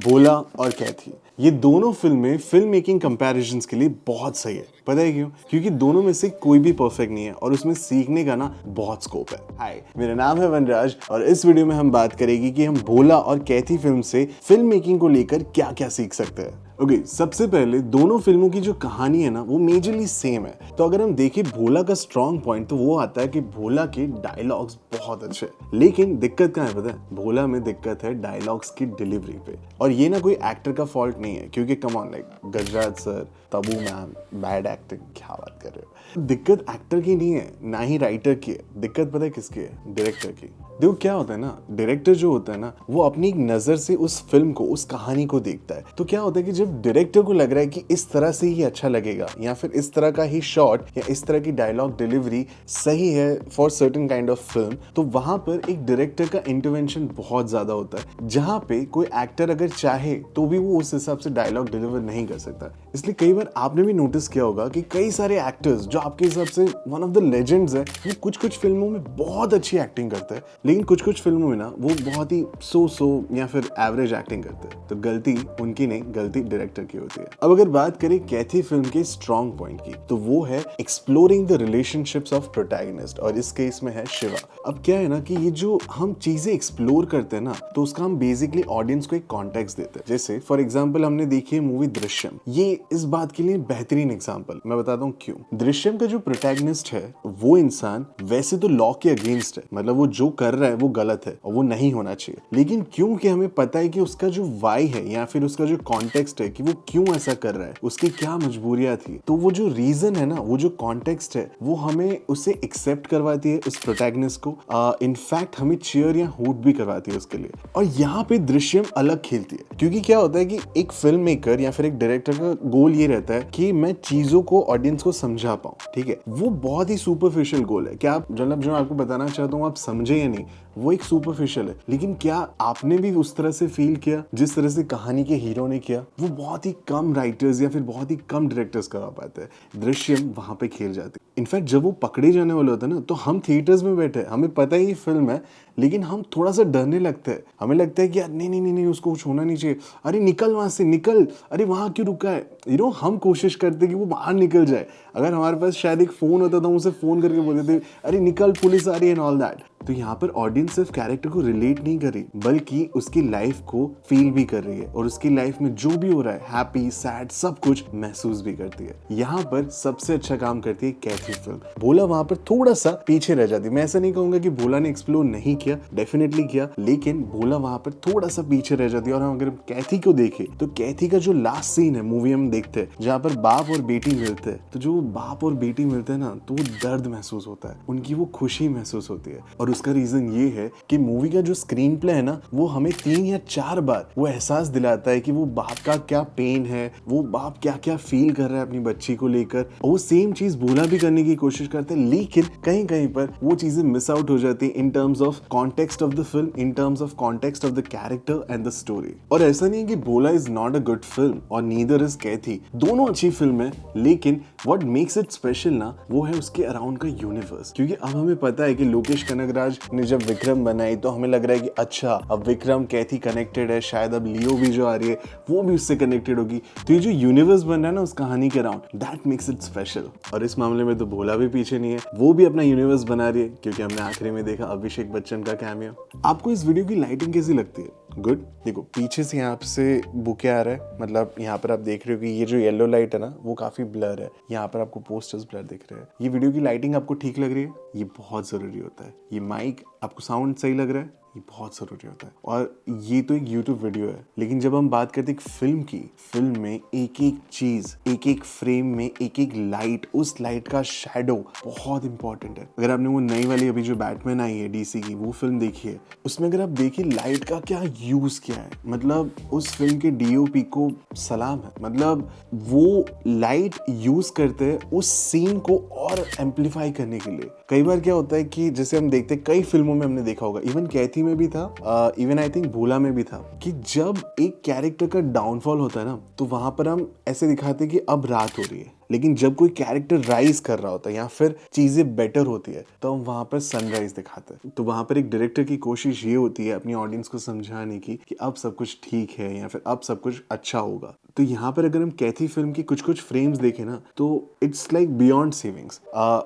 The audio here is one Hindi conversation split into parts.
भोला और कैथी, ये दोनों फिल्में फिल्म मेकिंग कंपैरिजंस के लिए बहुत सही है। पता है क्यों? क्योंकि दोनों में से कोई भी परफेक्ट नहीं है और उसमें सीखने का ना बहुत स्कोप है। हाय, मेरा नाम है वनराज और इस वीडियो में हम बात करेंगे कि हम भोला और कैथी फिल्म से फिल्म मेकिंग को लेकर क्या क्या सीख सकते हैं। ओके, सबसे पहले दोनों फिल्मों की जो कहानी है ना वो मेजरली सेम है। तो अगर हम देखें भोला का स्ट्रॉन्ग पॉइंट तो वो आता है कि भोला के डायलॉग्स बहुत अच्छे हैं, लेकिन दिक्कत कहाँ है पता है? भोला में दिक्कत है डायलॉग्स की डिलीवरी पे। और ये ना कोई एक्टर का फॉल्ट नहीं है, क्योंकि come on like Gajraj sir, Tabu ma'am, bad acting, क्या बात कर रहे हो। दिक्कत एक्टर की नहीं है, ना ही राइटर की है, दिक्कत पता है किसकी है? डायरेक्टर की। देखो क्या होता है ना, डायरेक्टर जो होता है ना वो अपनी एक नजर से उस फिल्म को, उस कहानी को देखता है। तो क्या होता है कि जब डायरेक्टर को लग रहा है कि इस तरह से ही अच्छा लगेगा या फिर इस तरह का ही शॉट या इस तरह की डायलॉग डिलीवरी सही है for certain kind of film, तो वहां पर एक डायरेक्टर का इंटरवेंशन बहुत ज्यादा होता है, जहां पे कोई एक्टर अगर चाहे तो भी वो उस हिसाब से डायलॉग डिलीवर नहीं कर सकता। इसलिए कई बार आपने भी नोटिस किया होगा कि कई सारे एक्टर्स जो आपके हिसाब से वन ऑफ द लेजेंड्स है, वो कुछ कुछ फिल्मों में बहुत अच्छी एक्टिंग करते हैं, लेकिन कुछ कुछ फिल्मों में ना वो बहुत ही सो या फिर एवरेज एक्टिंग करते हैं। तो गलती उनकी नहीं, गलती डायरेक्टर की होती है। अब अगर बात करें कैथी फिल्म के स्ट्रॉन्ग पॉइंट की, तो वो है exploring the relationships of protagonist, और इस केस में है शिवा। अब क्या है ना कि ये जो हम चीजें एक्सप्लोर करते हैं ना, तो उसका हम बेसिकली ऑडियंस को एक कॉन्टेक्स्ट देते हैं। जैसे फॉर एग्जाम्पल हमने देखी है मूवी दृश्यम, ये इस बात के लिए बेहतरीन एग्जाम्पल। मैं बताता हूँ क्यों। दृश्यम का जो प्रोटैगनिस्ट है वो इंसान वैसे तो लॉ के अगेंस्ट है, मतलब वो जो कर रहा है वो गलत है और वो नहीं होना चाहिए, लेकिन क्योंकि हमें पता है कि उसका जो वाई है या फिर उसका जो कॉन्टेक्स्ट है कि वो क्यों ऐसा कर रहा है, उसकी क्या मजबूरियां थी, तो वो जो रीजन है ना, वो जो कॉन्टेक्स्ट है, वो हमें उसे एक्सेप्ट करवाती है उस प्रोटैगनिस्ट को। इनफैक्ट हमें चीयर या हूट भी करवाती है उसके लिए। और यहाँ पे दृश्यम अलग खेलती है, क्योंकि क्या होता है कि एक फिल्म मेकर या फिर एक डायरेक्टर का गोल ये रहता है कि मैं चीजों को ऑडियंस को समझा पाऊं, ठीक है। वो बहुत ही सुपरफिशियल गोल है। क्या आप मतलब जो आपको बताना चाहता हूँ आप समझे या नहीं, वो एक सुपरफिशियल है, लेकिन क्या आपने भी उस तरह से फील किया जिस तरह से कहानी के हीरो ने किया? वो बहुत ही कम राइटर्स या फिर बहुत ही कम डायरेक्टर्स करवा पाते हैं। दृश्यम वहां पे खेल जाती है। इनफैक्ट जब वो पकड़े जाने वाले होते हैं ना, तो हम थिएटर्स में बैठे, हमें पता है ये फिल्म है, लेकिन हम थोड़ा सा डरने लगते हैं। हमें लगता है कि यार नहीं नहीं नहीं नहीं, उसको कुछ होना नहीं चाहिए, अरे निकल वहां से, निकल, अरे वहां क्यों रुका है, हम कोशिश करते कि वो बाहर निकल जाए। अगर हमारे पास शायद एक फोन होता तो हम उसे फोन करके बोलते थे अरे निकल, पुलिस आ रही है एंड ऑल दैट। तो यहाँ पर ऑडियंस सिर्फ कैरेक्टर को रिलेट नहीं कर रही, बल्कि उसकी लाइफ को फील भी कर रही है और उसकी लाइफ में जो भी हो रहा है, हैप्पी सैड, सब कुछ महसूस भी करती है। यहाँ पर सबसे अच्छा काम करती है कैथी फिल्म। भोला वहां पर थोड़ा सा पीछे रह जाती है। मैं ऐसा नहीं कहूंगा कि भोला ने एक्सप्लोर नहीं किया, डेफिनेटली किया, लेकिन भोला वहां पर थोड़ा सा पीछे रह जाती है। और अगर कैथी को देखे तो कैथी का जो लास्ट सीन है मूवी हम देखते हैं, जहाँ पर बाप और बेटी मिलते हैं, तो जो बाप और बेटी मिलते हैं ना, तो वो दर्द महसूस होता है, उनकी वो खुशी महसूस होती है। और उसका रीजन ये है कि मूवी का जो स्क्रीन प्ले है ना, वो हमें 3 या 4 बार वो एहसास दिलाता है कि वो बाप का क्या पेन है, वो बाप क्या क्या फील कर रहा है अपनी बच्ची को लेकर। और वो सेम चीज भोला भी करने की कोशिश करते हैं, लेकिन कहीं कहीं पर वो चीजें मिस आउट हो जाती है in terms of context of the film, in terms of context of the character and the story. और ऐसा नहीं है कि Bhola is not a good film और नीदर इज कैथी, दोनों अच्छी फिल्म है, लेकिन व्हाट मेक्स इट स्पेशल ना, वो है उसके अराउंड का यूनिवर्स। क्योंकि अब हमें पता है कि लोकेश कनगराज ने जब विक्रम बनाई तो हमें लग रहा है कि अच्छा अब विक्रम कैथी कनेक्टेड है, शायद अब लियो भी जो आ रही है वो भी उससे कनेक्टेड होगी। तो ये जो यूनिवर्स बन रहा है ना उस कहानी के around, that makes it special. और इस मामले में तो भोला भी पीछे नहीं है, वो भी अपना यूनिवर्स बना रही है, क्योंकि हमने आखिरी में देखा अभिषेक बच्चन का कैमियो। आपको इस वीडियो की लाइटिंग कैसी लगती है? गुड। देखो पीछे से यहाँ से बुके आ रहा है, मतलब यहाँ पर आप देख रहे हो कि ये जो येलो लाइट है ना वो काफी ब्लर है, यहाँ पर आपको पोस्टर्स ब्लर दिख रहे हैं। ये वीडियो की लाइटिंग आपको ठीक लग रही है? ये बहुत जरूरी होता है। ये माइक आपको साउंड सही लग रहा है? ये बहुत जरूरी होता है। और ये तो एक YouTube वीडियो है, लेकिन जब हम बात करते हैं फिल्म की, फिल्म में एक एक चीज, एक एक फ्रेम में एक एक लाइट, उस लाइट का शैडो बहुत इंपॉर्टेंट है। अगर आपने वो नई वाली अभी जो बैटमैन आई है DC की, वो फिल्म देखी है, उसमें अगर आप देखिए लाइट का क्या यूज किया है, मतलब उस फिल्म के DOP को सलाम है। मतलब वो लाइट यूज करते हैं उस सीन को और एम्पलीफाई करने के लिए। कई बार क्या होता है कि जैसे हम देखते हैं कई फिल्मों में हमने देखा होगा, इवन कैथी कैथी में भी था, इवन आई थिंक भूला में भी था, कि जब एक कैरेक्टर का डाउनफॉल होता है ना, तो वहां पर हम ऐसे दिखाते हैं कि अब रात हो रही है, लेकिन जब कोई कैरेक्टर राइज कर रहा होता है या फिर चीजें बेटर होती है तो हम वहां पर सनराइज दिखाते हैं। तो वहां पर एक डायरेक्टर की कोशिश ये होती है अपनी ऑडियंस को समझाने की कि अब सब कुछ ठीक है या फिर अब सब कुछ अच्छा होगा। तो यहाँ पर अगर हम कैथी फिल्म की कुछ कुछ फ्रेम्स देखें ना, तो इट्स लाइक बियॉन्ड सेविंग्स।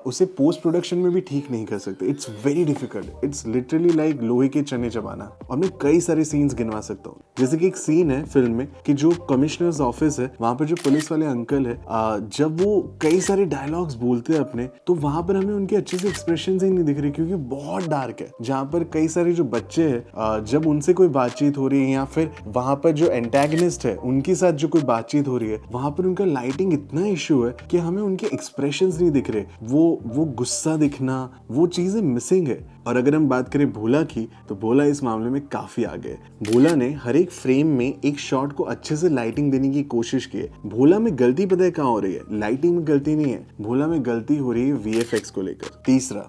उसे पोस्ट प्रोडक्शन में भी ठीक नहीं कर सकते, it's very difficult, it's literally like लोहे के चने चबाना। और मैं कई सारे सीन्स गिनवा सकता हूँ, जैसे कि एक सीन है फिल्म में कि जो कमिश्नर्स ऑफिस है वहां पर जो पुलिस वाले अंकल है, जब वो कई सारे डायलॉग्स बोलते हैं अपने, तो वहां पर हमें उनके अच्छे से एक्सप्रेशंस ही नहीं दिख रहे, क्योंकि बहुत डार्क है। जहां पर कई सारे जो बच्चे हैं, जब उनसे कोई बातचीत हो रही है या फिर वहां पर जो एंटेगनिस्ट है उनके साथ जो कोई बातचीत हो रही है, वहां पर उनका लाइटिंग इतना इशू है कि हमें उनके एक्सप्रेशंस नहीं दिख रहे, वो गुस्सा दिखना, वो चीजें मिसिंग है। और अगर हम बात करें भोला की, तो भोला इस मामले में काफी आगे है। भोला ने हर एक फ्रेम में एक शॉट को अच्छे से लाइटिंग देने की कोशिश की है। भोला में गलती पता है कहाँ हो रही है? लाइटिंग में गलती नहीं है, भोला में गलती हो रही है वीएफएक्स को लेकर। तीसरा,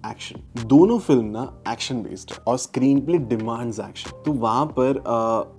एक्शन। दोनों फिल्म ना एक्शन बेस्ड है और स्क्रीन प्ले डिमांड्स एक्शन। तो वहां पर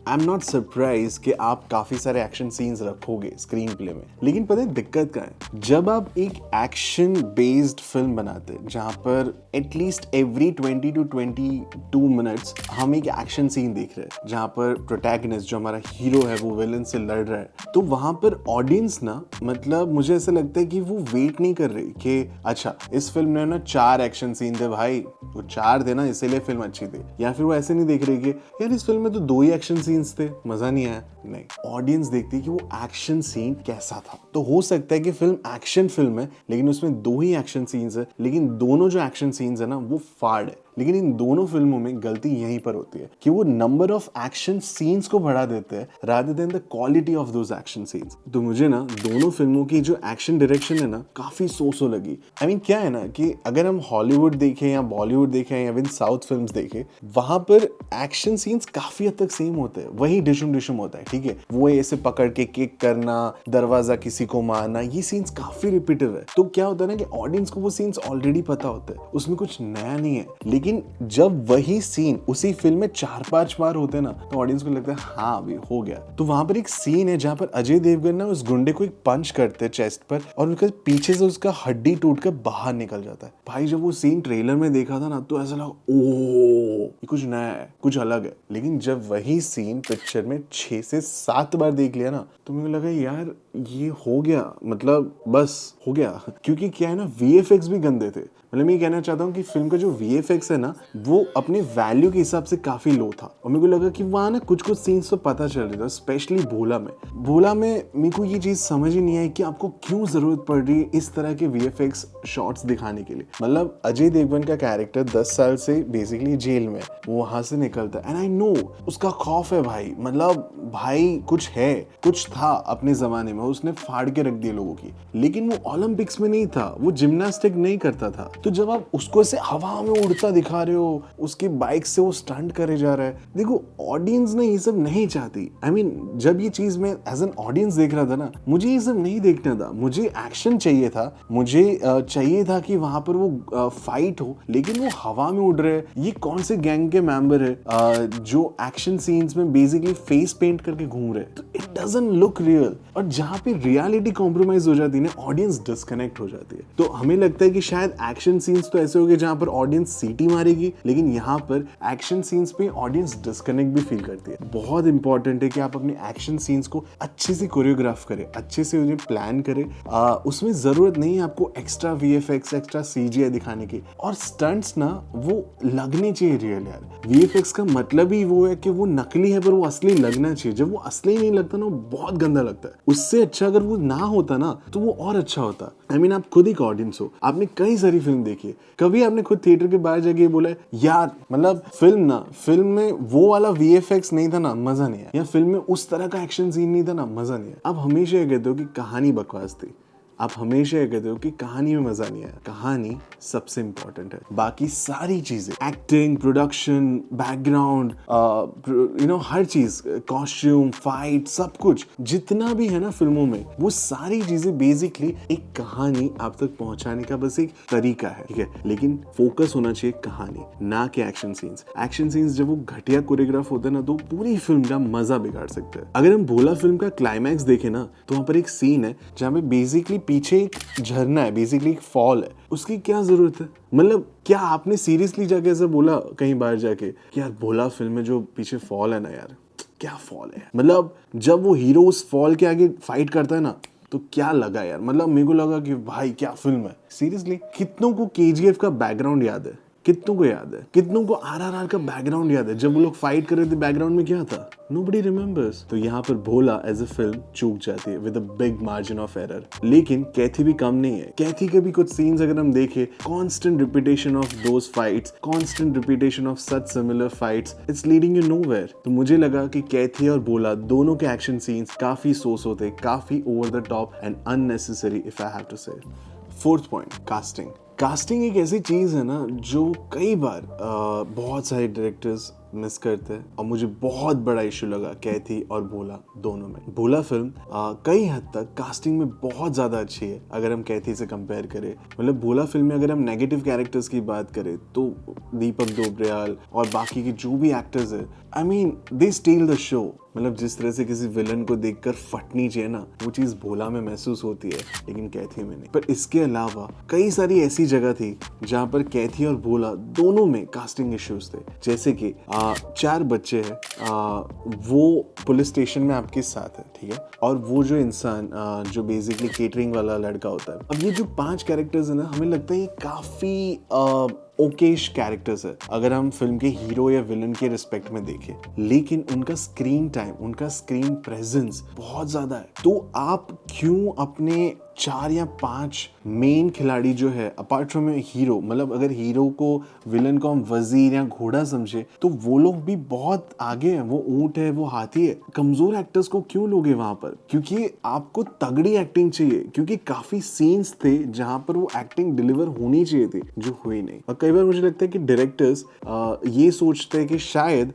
आई एम नॉट सरप्राइज कि आप काफी सारे एक्शन सीन्स रखोगे स्क्रीन प्ले में, लेकिन पता है दिक्कत क्या है? जब आप एक एक्शन बेस्ड फिल्म बनाते हैं जहां पर एटलीस्ट एवरी 20 to 22 मिनट्स हम एक एक्शन सीन देख रहे हैं, जहां पर प्रोटैगनिस्ट जो हमारा हीरो है वो विलन से लड़ रहा है, तो वहां पर ऑडियंस ना, मतलब मुझे ऐसा लगता है कि वो वेट नहीं कर रही कि अच्छा इस फिल्म ने ना 4 एक्शन सीन थे भाई, वो 4 थे ना इसीलिए फिल्म अच्छी थी, या फिर वो ऐसे नहीं देख रही कि यार इस फिल्म में तो 2 ही एक्शन सीन्स थे, मजा नहीं आया। नहीं, ऑडियंस देखती है कि वो एक्शन सीन कैसा था। तो हो सकता है कि फिल्म एक्शन फिल्म है लेकिन उसमें 2 ही एक्शन सीन्स है, लेकिन दोनों जो एक्शन सीन्स है ना वो फाड़ है। लेकिन इन दोनों फिल्मों में गलती यहीं पर होती है कि वो नंबर ऑफ एक्शन सीन्स को बढ़ा देते हैं rather than the quality of those action scenes. तो मुझे ना दोनों फिल्मों की जो एक्शन डायरेक्शन है ना काफी सो लगी। आई मीन क्या है ना कि अगर हम हॉलीवुड देखें या बॉलीवुड देखें या फिर साउथ फिल्म्स देखें, वहां पर एक्शन सीन्स काफी हद तक सेम होते हैं, वही डिशुम होता है, ठीक है, वो ऐसे पकड़ के किक करना, दरवाजा किसी को मारना, ये सीन्स काफी रिपीटिव है। तो क्या होता है ना कि ऑडियंस को वो सीन्स ऑलरेडी पता होते हैं, उसमें कुछ नया नहीं है। लेकिन जब वही सीन उसी फिल्म में 4-5 बार होते हैं ना, तो ऑडियंस को लगता है हाँ अभी हो गया। तो वहां पर एक सीन है जहां पर अजय देवगन ना उस गुंडे को एक पंच करते हैं चेस्ट पर और उसके पीछे से उसका हड्डी टूटकर बाहर निकल जाता है। भाई जब वो सीन ट्रेलर में देखा था ना तो ऐसा लगा ओ ये कुछ नया है, कुछ अलग है। लेकिन जब वही सीन पिक्चर में 6 से 7 बार देख लिया ना, तो मुझे लगा यार ये हो गया, मतलब बस हो गया। क्योंकि क्या है ना, वीएफएक्स भी गंदे थे। मतलब मैं ये कहना चाहता हूँ कि फिल्म का जो वीएफएक्स है ना वो अपने वैल्यू के हिसाब से काफी लो था, और मेरे को लगा कि वहाँ ना कुछ सीन्स तो पता चल रहा था, स्पेशली भोला में मेरे को ये चीज समझ ही नहीं आई कि आपको क्यों जरूरत पड़ रही है इस तरह के वीएफएक्स शॉट्स दिखाने के लिए। मतलब अजय देवगन का कैरेक्टर 10 साल से बेसिकली जेल में, वो वहां से निकलता है एंड आई नो उसका खौफ है भाई, मतलब भाई कुछ है, कुछ था अपने जमाने में, उसने फाड़ के रख दिए लोगों की, लेकिन वो ओलंपिक्स में नहीं था, वो जिम्नास्टिक नहीं करता था। तो जब आप उसको ऐसे हवा में उड़ता दिखा रहे हो, उसकी बाइक से वो स्टंट करे जा रहा है, देखो ऑडियंस ने ये सब नहीं चाहती। आई मीन जब ये चीज मैं एज एन ऑडियंस देख रहा था ना, मुझे ये सब नहीं देखना था, मुझे एक्शन चाहिए था, मुझे चाहिए था कि वहां पर वो फाइट हो, लेकिन वो हवा में उड़ रहे हैं। ये कौन से गैंग के मेंबर है जो एक्शन सीन्स में बेसिकली फेस पेंट करके घूम रहे हैं? तो इट डजंट लुक रियल। और जहां पे रियलिटी कॉम्प्रोमाइज हो जाती है ना, ऑडियंस डिस्कनेक्ट हो जाती है। तो हमें लगता है कि शायद एक्शन सीन्स तो ऐसे हो गए जहां पर ऑडियंस सीटी मारेगी, लेकिन यहाँ पर एक्शन सीन्स पे ऑडियंस डिस्कनेक्ट भी फील करती है। बहुत इंपॉर्टेंट है कि आप अपने एक्शन सीन्स को अच्छे से कोरियोग्राफ करें, अच्छे से उन्हें प्लान करें। उसमें जरूरत नहीं है आपको एक्स्ट्रा वीएफएक्स, एक्स्ट्रा सीजीआई दिखाने की, और स्टंट्स ना वो लगने चाहिए रियल यार। वीएफएक्स का मतलब ही वो है कि वो नकली है पर वो असली लगना चाहिए। जब वो असली नहीं लगता ना, वो बहुत गंदा लगता है। उससे अच्छा अगर वो ना होता ना तो वो और अच्छा होता। आई मीन आप खुद एक ऑडियंस हो, आपने कई सारी फिल्म देखी है, कभी आपने खुद थिएटर के बाहर जाके बोला यार मतलब फिल्म में वो वाला वीएफएक्स नहीं था ना, मजा नहीं आया, या फिल्म में उस तरह का एक्शन सीन नहीं था ना, मजा नहीं आया। आप हमेशा ये कहते हो कि कहानी बकवास थी। आप हमेशा ये कहते हो कि कहानी में मजा नहीं आया। कहानी सबसे इंपॉर्टेंट है, बाकी सारी चीजें, एक्टिंग, प्रोडक्शन, बैकग्राउंड, हर चीज, कॉस्ट्यूम, फाइट, सब कुछ जितना भी है ना फिल्मों में, वो सारी चीजें बेसिकली एक कहानी आप तक पहुंचाने का बस एक तरीका है, ठीक है। लेकिन फोकस होना चाहिए कहानी, ना कि एक्शन सीन्स। एक्शन सीन्स जब वो घटिया कोरियोग्राफ होते हैं ना, तो पूरी फिल्म का मजा बिगाड़ सकते हैं। अगर हम भोला फिल्म का क्लाइमैक्स देखें ना, तो वहां पर एक सीन है जहां पे बेसिकली पीछे एक झरना है, बेसिकली एक फॉल है। उसकी क्या जरूरत है? मतलब क्या आपने सीरियसली जाके ऐसा बोला कहीं बाहर जाके कि यार भोला फिल्म में जो पीछे फॉल है ना यार, क्या फॉल है? मतलब जब वो हीरो उस फॉल के आगे फाइट करता है ना, तो क्या लगा यार, मतलब मेरे को लगा कि भाई क्या फिल्म है सीरियसली। कितनों को केजीएफ का बैकग्राउंड याद है? कितनों को याद है? कितनों को आरआरआर का बैकग्राउंड याद है? जब वो लोग फाइट कर रहे थे बैकग्राउंड में क्या था? Nobody remembers। तो यहाँ पर भोला एज अ फिल्म चूक जाती है with a big margin of error. लेकिन कैथी भी कम नहीं है। कैथी के भी कुछ सीन्स अगर हम देखें, constant repetition of those fights, constant repetition of such similar fights, it's leading you nowhere. तो मुझे लगा कि कैथी और भोला दोनों के एक्शन सीन्स काफी सोस होते, काफी over the top and unnecessary if I have to say. Fourth point, casting. Casting एक ऐसी चीज है ना जो कई बार बहुत सारे डायरेक्टर्स मिस करते हैं, और मुझे बहुत बड़ा इशू लगा कैथी और भोला दोनों में। भोला फिल्म कई हद तक कास्टिंग में बहुत ज्यादा अच्छी है अगर हम कैथी से कंपेयर करें। मतलब भोला फिल्म में अगर हम नेगेटिव कैरेक्टर्स की बात करें तो दीपक दोबरियाल और बाकी के जो भी एक्टर्स है, I mean they still the show. मतलब जिस तरह से किसी विलन को देखकर फटनी चाहिए ना, वो चीज भोला में महसूस होती है, लेकिन कैथी में नहीं। पर इसके अलावा कई सारी ऐसी जगह थी जहां पर कैथी और भोला दोनों में कास्टिंग इश्यूज थे। जैसे कि 4 बच्चे हैं, वो पुलिस स्टेशन में आपके साथ है, ठीक है, और वो जो इंसान जो बेसिकली केटरिंग वाला लड़का होता है। अब ये जो 5 कैरेक्टर्स है ना, हमें लगता है ये काफी ओकेश कैरेक्टर्स है अगर हम फिल्म के हीरो या विलन के रिस्पेक्ट में देखें, लेकिन उनका स्क्रीन टाइम, उनका स्क्रीन प्रेजेंस बहुत ज्यादा है। तो आप क्यों अपने 4 या 5 मेन खिलाड़ी जो है, अपार्ट फ्रॉम हीरो, मतलब अगर हीरो को, विलन को हम वजीर या घोड़ा समझे, तो वो लोग भी बहुत आगे हैं। वो ऊंट है, वो हाथी है। कमजोर एक्टर्स को क्यों लोगे वहां पर? क्योंकि आपको तगड़ी एक्टिंग चाहिए, क्योंकि काफी सीन्स थे जहां पर वो एक्टिंग डिलीवर होनी चाहिए थी, जो हुई नहीं। और कई बार मुझे लगता है कि डायरेक्टर्स ये सोचते हैं कि शायद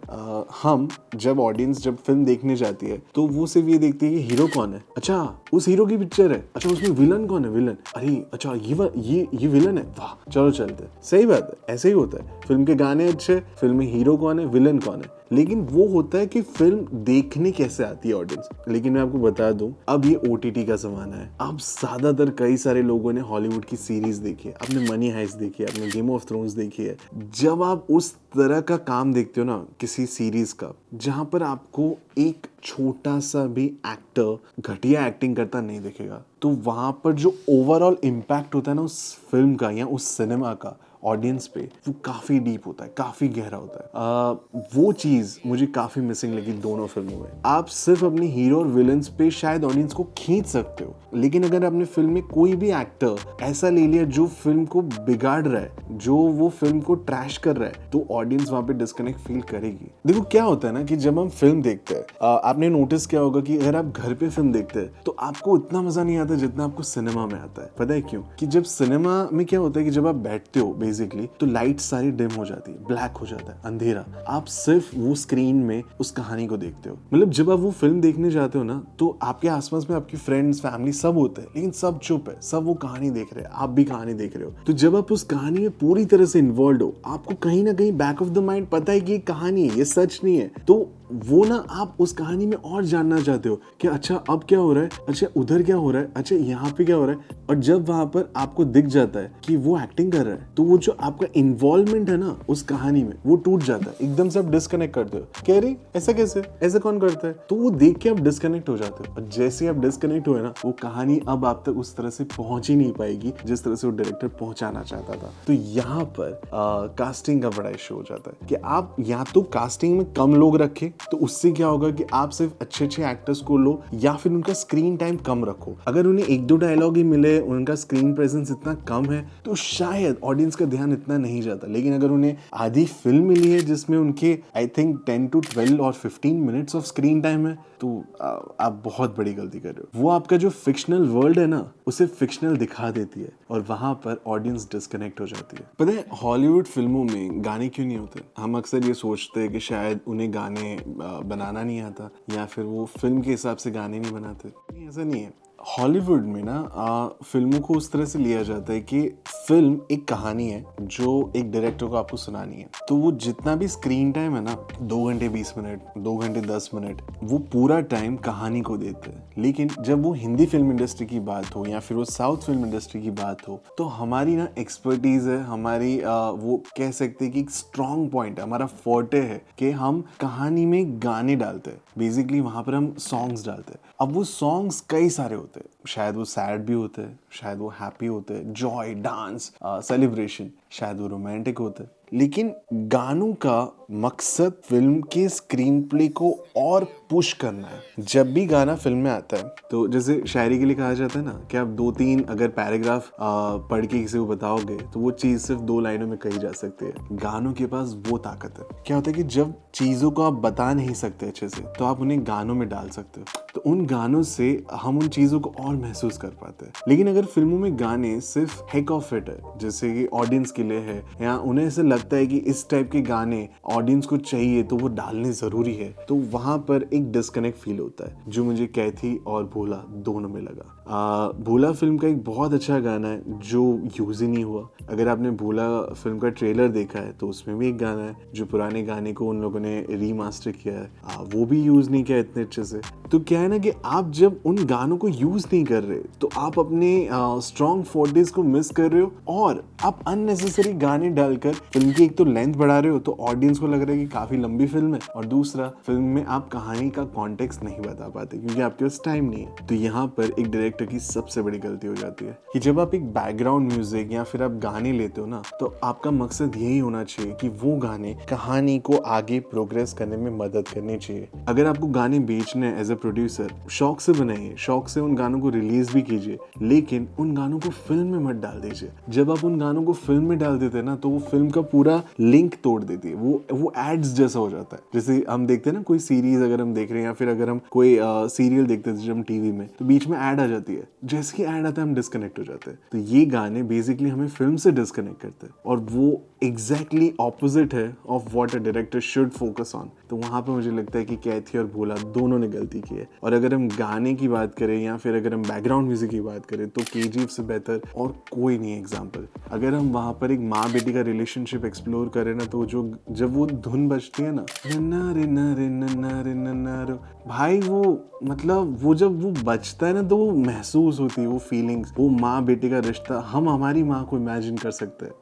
हम जब ऑडियंस जब फिल्म देखने जाती है तो वो सिर्फ ये देखती है कि हीरो कौन है, अच्छा उस हीरो की पिक्चर है, अच्छा उसमें विलन कौन है, विलन, अरे अच्छा ये विलन है, वाह चलो चलते। सही बात है, ऐसे ही होता है। फिल्म के गाने अच्छे, फिल्म में हीरो कौन है, विलन कौन है, लेकिन वो होता है कि फिल्म देखने कैसे आती है ऑडियंस। लेकिन मैं आपको बता दूं, अब ये ओटीटी का जमाना है। अब ज्यादातर कई सारे लोगों ने हॉलीवुड की सीरीज देखी है, आपने मनी हाइस्ट देखी है, आपने गेम ऑफ थ्रोन्स देखी है। जब आप उस तरह का काम देखते हो ना किसी सीरीज का, जहां पर आपको एक छोटा सा भी एक्टर घटिया एक्टिंग करता नहीं दिखेगा, तो वहां पर जो ओवरऑल इम्पैक्ट होता है ना उस फिल्म का या उस सिनेमा का ऑडियंस पे, वो काफी डीप होता है, काफी गहरा होता है। वो चीज मुझे काफी मिसिंग लगी दोनों फिल्मों में। आप सिर्फ अपने हीरो और विलन्स पे शायद ऑडियंस को खींच सकते हो, लेकिन अगर आपने फिल्म में कोई भी एक्टर ऐसा ले लिया जो फिल्म को बिगाड़ रहा है, जो वो फिल्म को ट्रैश कर रहा है, तो ऑडियंस वहां पे डिस्कनेक्ट फील करेगी। देखो क्या होता है ना कि जब हम फिल्म देखते हैं, आपने नोटिस किया होगा कि अगर आप घर पे फिल्म देखते हैं तो आपको उतना मजा नहीं आता जितना आपको सिनेमा में आता है। पता है क्यों? कि जब सिनेमा में क्या होता है कि जब आप बैठते हो बेसिकली, तो लाइट सारी डिम हो जाती है, ब्लैक हो जाता है, अंधेरा। आप सिर्फ वो स्क्रीन में उस कहानी को देखते हो। मतलब जब आप वो फिल्म देखने जाते हो ना, तो आपके आसपास में आपकी फ्रेंड्स, फैमिली सब होते हैं, लेकिन सब चुप है, सब वो कहानी देख रहे हैं, आप भी कहानी देख रहे हो। तो जब आप उस कहानी में पूरी तरह से इन्वॉल्व हो, आपको कहीं ना कहीं बैक ऑफ द माइंड पता है कि ये कहानी है, ये सच नहीं है, तो वो ना आप उस कहानी में और जानना चाहते हो कि अच्छा अब क्या हो रहा है, अच्छा उधर क्या हो रहा है, अच्छा यहाँ पे क्या हो रहा है। और जब वहां पर आपको दिख जाता है कि वो एक्टिंग कर रहा है, तो वो जो आपका इन्वॉल्वमेंट है ना उस कहानी में, वो टूट जाता है। एकदम से आप डिस्कनेक्ट करते हो, कह रही ऐसा कैसे, ऐसा कौन करता है, तो वो देख के आप डिस्कनेक्ट हो जाते हो। और जैसे आप डिस्कनेक्ट हुए ना, वो कहानी अब आप तक उस तरह से पहुंच ही नहीं पाएगी जिस तरह से वो डायरेक्टर पहुंचाना चाहता था। तो यहाँ पर कास्टिंग का बड़ा इशू हो जाता है कि आप या तो कास्टिंग में कम लोग रखें तो उससे क्या होगा कि आप सिर्फ अच्छे अच्छे एक्टर्स को लो या फिर उनका स्क्रीन टाइम कम रखो। अगर उन्हें 1-2 डायलॉग ही मिले, उनका स्क्रीन प्रेजेंस इतना कम है तो शायद ऑडियंस का ध्यान इतना नहीं जाता। लेकिन अगर उन्हें आधी फिल्म मिली है जिसमें उनके आई थिंक 10 to 12 और 15 मिनट्स ऑफ स्क्रीन टाइम है, तो आप बहुत बड़ी गलती कर रहे हो। वो आपका जो फिक्शनल वर्ल्ड है ना, उसे फिक्शनल दिखा देती है और वहां पर ऑडियंस डिस्कनेक्ट हो जाती है। पता है हॉलीवुड फिल्मों में गाने क्यों नहीं होते? हम अक्सर ये सोचते हैं कि शायद उन्हें गाने बनाना नहीं आता या फिर वो फिल्म के हिसाब से गाने नहीं बनाते। नहीं, ऐसा नहीं है। हॉलीवुड में ना फिल्मों को उस तरह से लिया जाता है कि फिल्म एक कहानी है जो एक डायरेक्टर को आपको सुनानी है। तो वो जितना भी स्क्रीन टाइम है ना, 2 घंटे 20 मिनट, 2 घंटे 10 मिनट, वो पूरा टाइम कहानी को देते हैं। लेकिन जब वो हिंदी फिल्म इंडस्ट्री की बात हो या फिर वो साउथ फिल्म इंडस्ट्री की बात हो, तो हमारी ना एक्सपर्टीज है, हमारी वो कह सकते हैं कि एक स्ट्रॉन्ग पॉइंट है, हमारा फोर्टे है कि हम कहानी में गाने डालते हैं। बेसिकली वहां पर हम सॉन्ग्स डालते हैं। अब वो सॉन्ग्स कई सारे होते हैं, शायद वो सैड भी होते हैं, शायद वो हैप्पी होते हैं, जॉय, डांस, सेलिब्रेशन, शायद वो रोमांटिक होते हैं। लेकिन गानों का मकसद फिल्म के स्क्रीन प्ले को और पुश करना है। जब भी गाना फिल्म में आता है तो जैसे शायरी के लिए कहा जाता है ना कि आप 2-3 अगर पैराग्राफ पढ़ के किसी को बताओगे तो वो चीज़ सिर्फ 2 लाइनों में कही जा सकती है। गानों के पास वो ताकत है। क्या होता है कि जब चीज़ों को आप बता नहीं सकते अच्छे से तो आप उन्हें गानों में डाल सकते हो, तो उन गानों से हम उन चीज़ों को और महसूस कर पाते हैं। लेकिन अगर फिल्मों में गाने सिर्फ हेक ऑफ इट है, जैसे कि ऑडियंस के लिए है या उन्हें ऐसे लगता है कि इस टाइप के गाने ऑडियंस को चाहिए तो वो डालने ज़रूरी है, तो वहाँ पर एक डिस्कनेक्ट फील होता है, जो मुझे कैथी और भोला दोनों में लगा। भोला फिल्म का एक बहुत अच्छा गाना है जो यूज ही नहीं हुआ। अगर आपने भोला फिल्म का ट्रेलर देखा है तो उसमें भी एक गाना है जो पुराने गाने को उन लोगों ने रीमास्टर किया है, वो भी यूज नहीं किया इतने अच्छे से। तो क्या है ना कि आप जब उन गानों को यूज नहीं कर रहे तो आप अपने स्ट्रॉन्ग फोर्टेज को मिस कर रहे हो और आप अननेसेसरी गाने डालकर फिल्म की एक तो लेंथ बढ़ा रहे हो, तो ऑडियंस को लग रहा है कि काफी लंबी फिल्म है, और दूसरा फिल्म में आप कहानी का कॉन्टेक्स्ट नहीं बता पाते क्योंकि आपके पास टाइम नहीं है। तो यहाँ पर एक डायरेक्टर की सबसे बड़ी गलती हो जाती है कि जब आप एक बैकग्राउंड म्यूजिक या फिर आप गाने लेते हो ना, तो आपका मकसद यही होना चाहिए कि वो गाने कहानी को आगे प्रोग्रेस करने में मदद करनी चाहिए। अगर आपको गाने बेचने एज ए प्रोड्यूसर, शौक से बनाइए, शौक से उन गानों को रिलीज भी कीजिए, लेकिन उन गानों को फिल्म में मत डाल दीजिए। जब आप उन गानों को फिल्म में डाल देते हैं ना, तो वो फिल्म का पूरा लिंक तोड़ देती है। वो एड्स जैसा हो जाता है। जैसे हम देखते हैं ना कोई सीरीज अगर हम देख रहे हैं या फिर अगर हम कोई सीरियल देखते हैं जब हम टीवी में, तो बीच में ऐड आ जाती है, जैसे कि ऐड आता है हम डिस्कनेक्ट हो जाते हैं। तो ये गाने बेसिकली हमें फिल्म से डिस्कनेक्ट करते हैं और वो एग्जैक्टली ऑपोजिट है of what a director should focus on. तो वहां पे मुझे लगता है कि कैथी और भोला दोनों ने गलती की है। और अगर हम गाने की बात करें या फिर अगर हम बैकग्राउंड म्यूजिक की बात करें तो केजीएफ से बेहतर और कोई नहीं एग्जाम्पल। अगर हम वहां पर एक माँ बेटी का रिलेशनशिप एक्सप्लोर करें ना, तो जो जब वो धुन बजती है ना, नन्ना रे नन्ना रे नन्ना रे, भाई वो मतलब वो जब वो बचता है ना तो वो महसूस होती है वो फीलिंग्स, वो माँ बेटे का रिश्ता। हम हमारी माँ को इमेजिन कर सकते हैं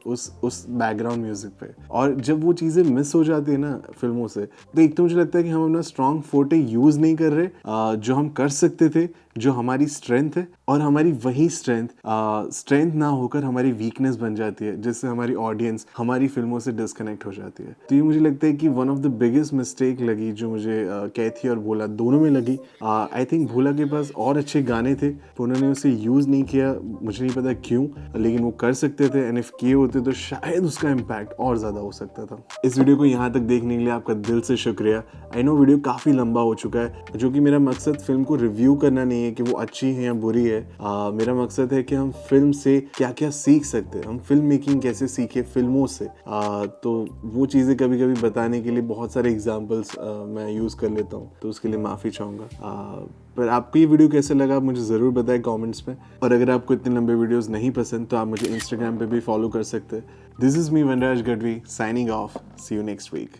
उस बैकग्राउंड म्यूजिक पे। और जब वो चीज़ें मिस हो जाती है ना फिल्मों से, तो एक तो मुझे लगता है कि हम अपना स्ट्रॉन्ग फोर्टे यूज नहीं कर रहे, जो हम कर सकते थे, जो हमारी स्ट्रेंथ है, और हमारी वही स्ट्रेंथ ना होकर हमारी वीकनेस बन जाती है, जिससे हमारी ऑडियंस हमारी फिल्मों से डिस्कनेक्ट हो जाती है। तो ये मुझे लगता है कि one of the biggest mistake लगी जो मुझे कैथी और भोला दोनों में लगी। आई थिंक भोला के पास और अच्छे गाने थे तो उन्होंने उसे यूज नहीं किया, मुझे नहीं पता क्यों, लेकिन वो कर सकते थे, एंड इफ किए होते तो शायद उसका इम्पैक्ट और ज्यादा हो सकता था। इस वीडियो को यहाँ तक देखने के लिए आपका दिल से शुक्रिया। आई नो वीडियो काफी लंबा हो चुका है, जो कि मेरा मकसद फिल्म को रिव्यू करना नहीं है कि वो अच्छी है या बुरी है। मेरा मकसद है कि हम फिल्म से क्या क्या सीख सकते हैं, हम फिल्म मेकिंग कैसे सीखे फिल्मों से। तो वो चीज़ें कभी कभी बताने के लिए बहुत सारे एग्जाम्पल्स मैं यूज़ कर लेता हूँ, तो उसके लिए माफ़ी चाहूँगा। पर आपको ये वीडियो कैसे लगा मुझे ज़रूर बताएं कमेंट्स में। और अगर आपको इतने लंबे वीडियोस नहीं पसंद तो आप मुझे इंस्टाग्राम पे भी फॉलो कर सकते हैं। This is me Vanraj Gadhvi signing off. See you next week.